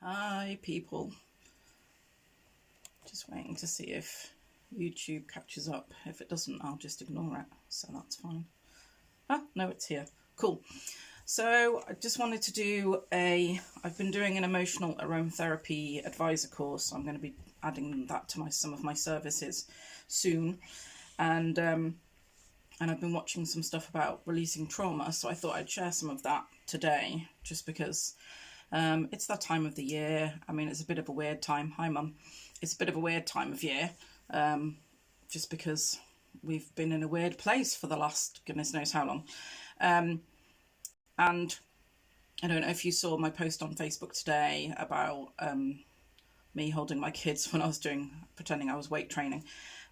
Hi people, just waiting to see if YouTube catches up. If it doesn't, I'll just ignore it, so that's fine. Ah, no, it's here. Cool. So I just wanted to do I've been doing an emotional aromatherapy advisor course. I'm going to be adding that to some of my services soon, and I've been watching some stuff about releasing trauma, so I thought I'd share some of that today, just because it's that time of the year. I mean, it's a bit of a weird time. Hi, Mum. It's a bit of a weird time of year, just because we've been in a weird place for the last goodness knows how long. And I don't know if you saw my post on Facebook today about me holding my kids when I was pretending I was weight training.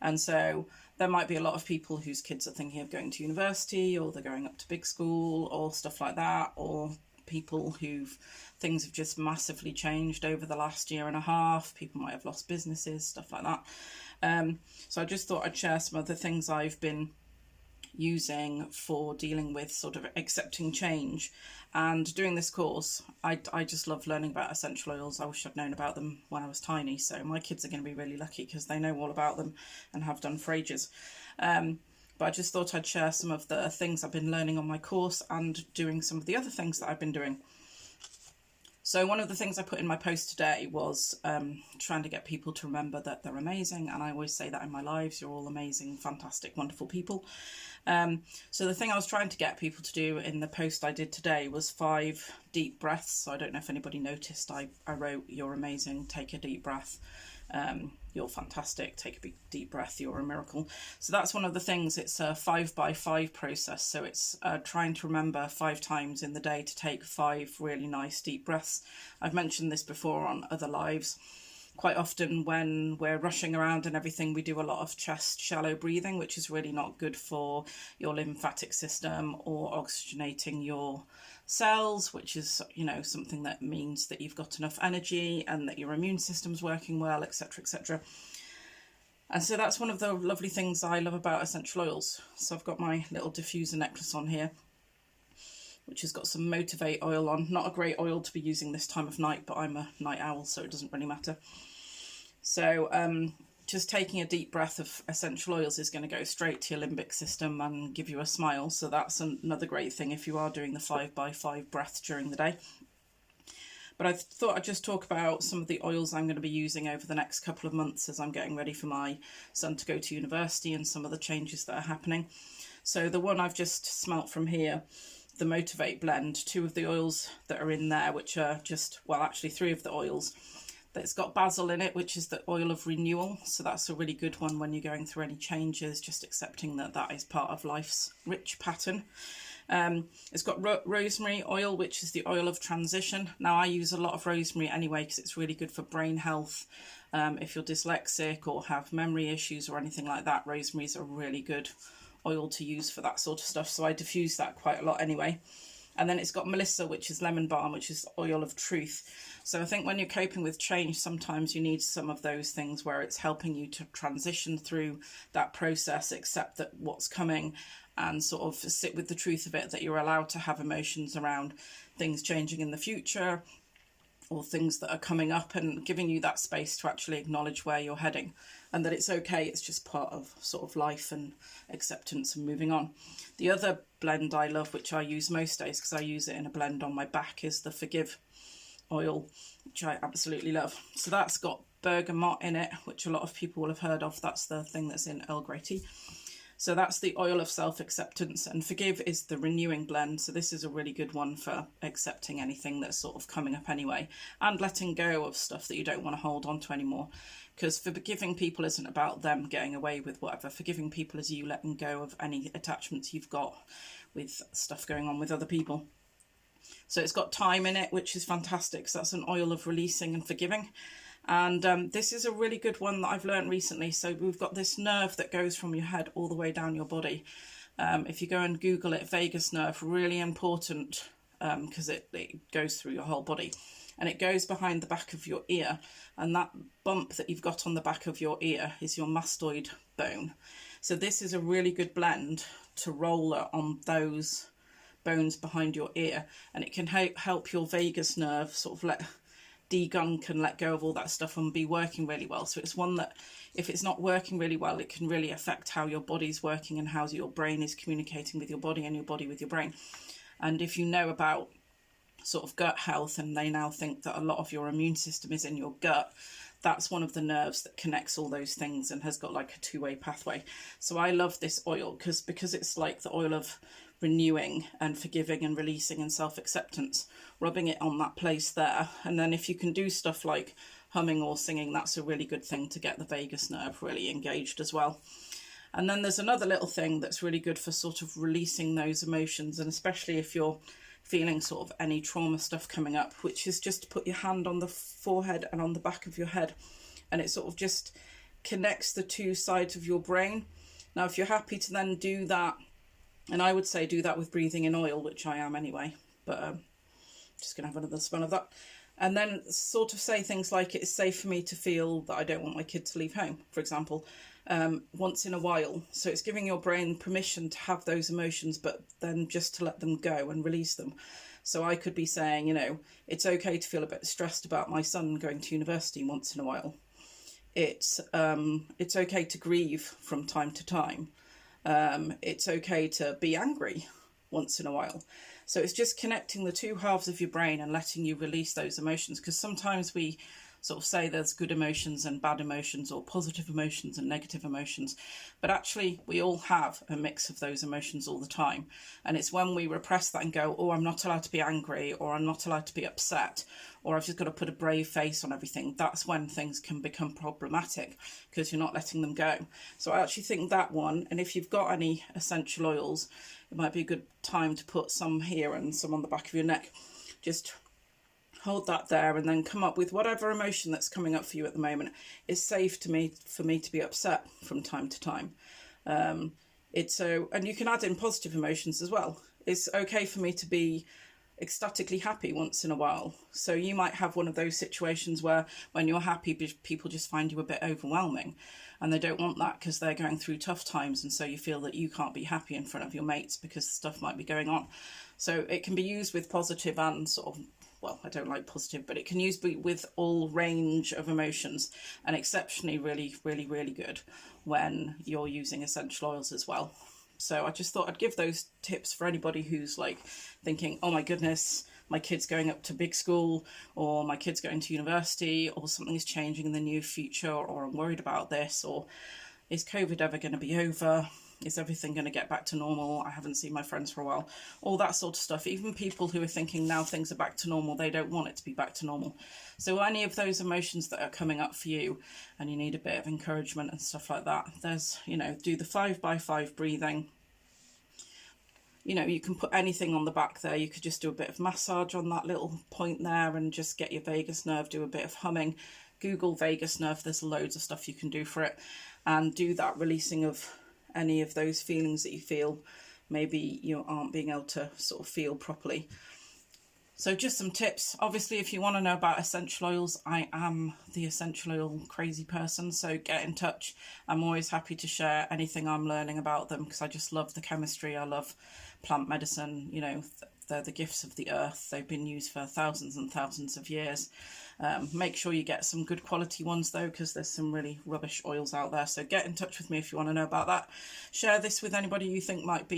And so there might be a lot of people whose kids are thinking of going to university, or they're going up to big school or stuff like that, or people things have just massively changed over the last year and a half. People might have lost businesses, stuff like that. So I just thought I'd share some of the things I've been using for dealing with sort of accepting change. And doing this course, I just love learning about essential oils. I wish I'd known about them when I was tiny, so my kids are going to be really lucky because they know all about them and have done for ages. But I just thought I'd share some of the things I've been learning on my course and doing some of the other things that I've been doing. So one of the things I put in my post today was trying to get people to remember that they're amazing. And I always say that in my lives, you're all amazing, fantastic, wonderful people. So the thing I was trying to get people to do in the post I did today was 5 deep breaths. So I don't know if anybody noticed, I wrote, you're amazing, take a deep breath. You're fantastic, take a big deep breath, you're a miracle. So that's one of the things. It's a 5 by 5 process. So it's trying to remember 5 times in the day to take 5 really nice deep breaths. I've mentioned this before on other lives. Quite often when we're rushing around and everything, we do a lot of chest shallow breathing, which is really not good for your lymphatic system or oxygenating your cells, which is, you know, something that means that you've got enough energy and that your immune system's working well, etc., etc. And so that's one of the lovely things I love about essential oils. So I've got my little diffuser necklace on here, which has got some Motivate oil on. Not a great oil to be using this time of night, but I'm a night owl, so it doesn't really matter. So just taking a deep breath of essential oils is going to go straight to your limbic system and give you a smile. So that's another great thing if you are doing the 5 by 5 breath during the day. But I thought I'd just talk about some of the oils I'm going to be using over the next couple of months as I'm getting ready for my son to go to university and some of the changes that are happening. So the one I've just smelt from here, the Motivate blend, 2 of the oils that are in there, which are just, well, actually 3 of the oils. It's got Basil in it, which is the oil of renewal. So that's a really good one when you're going through any changes, just accepting that that is part of life's rich pattern. It's got Rosemary oil, which is the oil of transition. Now, I use a lot of rosemary anyway because it's really good for brain health. If you're dyslexic or have memory issues or anything like that, rosemary is a really good oil to use for that sort of stuff. So I diffuse that quite a lot anyway. And then it's got Melissa, which is lemon balm, which is oil of truth. So I think when you're coping with change, sometimes you need some of those things where it's helping you to transition through that process, accept that what's coming, and sort of sit with the truth of it, that you're allowed to have emotions around things changing in the future or things that are coming up, and giving you that space to actually acknowledge where you're heading and that it's okay. It's just part of sort of life and acceptance and moving on. The other blend I love, which I use most days because I use it in a blend on my back, is the Forgive oil, which I absolutely love. So that's got Bergamot in it, which a lot of people will have heard of. That's the thing that's in Earl Grey tea. So that's the oil of self-acceptance, and Forgive is the renewing blend. So this is a really good one for accepting anything that's sort of coming up anyway, and letting go of stuff that you don't want to hold on to anymore. Because forgiving people isn't about them getting away with whatever. Forgiving people is you letting go of any attachments you've got with stuff going on with other people. So it's got Thyme in it, which is fantastic. So that's an oil of releasing and forgiving. And this is a really good one that I've learned recently. So we've got this nerve that goes from your head all the way down your body. If you go and Google it, vagus nerve, really important because it goes through your whole body. And it goes behind the back of your ear. And that bump that you've got on the back of your ear is your mastoid bone. So this is a really good blend to roll on those bones behind your ear. And it can help your vagus nerve sort of degunk and let go of all that stuff and be working really well. So it's one that if it's not working really well, it can really affect how your body's working and how your brain is communicating with your body and your body with your brain. And if you know about sort of gut health, and they now think that a lot of your immune system is in your gut, that's one of the nerves that connects all those things and has got like a two-way pathway. So I love this oil because it's like the oil of renewing and forgiving and releasing and self-acceptance, rubbing it on that place there. And then if you can do stuff like humming or singing, that's a really good thing to get the vagus nerve really engaged as well. And then there's another little thing that's really good for sort of releasing those emotions, and especially if you're feeling sort of any trauma stuff coming up, which is just to put your hand on the forehead and on the back of your head, and it sort of just connects the two sides of your brain. Now if you're happy to then do that, and I would say do that with breathing in oil, which I am anyway, but just gonna have another spell of that, and then sort of say things like, it's safe for me to feel that I don't want my kid to leave home, for example, once in a while. So it's giving your brain permission to have those emotions, but then just to let them go and release them. So I could be saying, you know, it's okay to feel a bit stressed about my son going to university once in a while. It's okay to grieve from time to time. It's okay to be angry once in a while. So it's just connecting the two halves of your brain and letting you release those emotions, because sometimes we sort of say there's good emotions and bad emotions, or positive emotions and negative emotions, but actually we all have a mix of those emotions all the time. And it's when we repress that and go, oh, I'm not allowed to be angry, or I'm not allowed to be upset, or I've just got to put a brave face on everything, that's when things can become problematic, because you're not letting them go. So I actually think that one, and if you've got any essential oils, it might be a good time to put some here and some on the back of your neck. Just hold that there and then come up with whatever emotion that's coming up for you at the moment. It's safe for me to be upset from time to time. And you can add in positive emotions as well. It's okay for me to be ecstatically happy once in a while. So you might have one of those situations where when you're happy, people just find you a bit overwhelming, and they don't want that because they're going through tough times, and so you feel that you can't be happy in front of your mates because stuff might be going on. So it can be used with positive and sort of, well, I don't like positive, but it can use with all range of emotions, and exceptionally really, really, really good when you're using essential oils as well. So I just thought I'd give those tips for anybody who's like thinking, oh my goodness, my kid's going up to big school, or my kid's going to university, or something's changing in the near future, or I'm worried about this, or is COVID ever going to be over? Is everything going to get back to normal? I haven't seen my friends for a while. All that sort of stuff. Even people who are thinking now things are back to normal, they don't want it to be back to normal. So any of those emotions that are coming up for you and you need a bit of encouragement and stuff like that, there's, you know, do the 5x5 breathing. You know, you can put anything on the back there. You could just do a bit of massage on that little point there and just get your vagus nerve, do a bit of humming. Google vagus nerve, there's loads of stuff you can do for it, and do that releasing of any of those feelings that you feel maybe you aren't being able to sort of feel properly. So just some tips. Obviously, if you want to know about essential oils, I am the essential oil crazy person, so get in touch. I'm always happy to share anything I'm learning about them, because I just love the chemistry. I love plant medicine. You know, they're the gifts of the earth. They've been used for thousands and thousands of years. Make sure you get some good quality ones though, because there's some really rubbish oils out there. So get in touch with me if you want to know about that. Share this with anybody you think might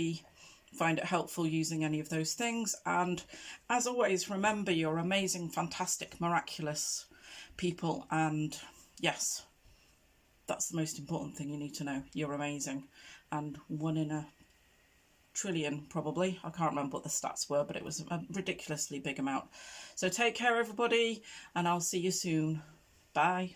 find it helpful using any of those things. And as always, remember, you're amazing, fantastic, miraculous people. And yes, that's the most important thing you need to know. You're amazing, and 1 in a trillion probably. I can't remember what the stats were, but it was a ridiculously big amount. So take care everybody, and I'll see you soon. Bye.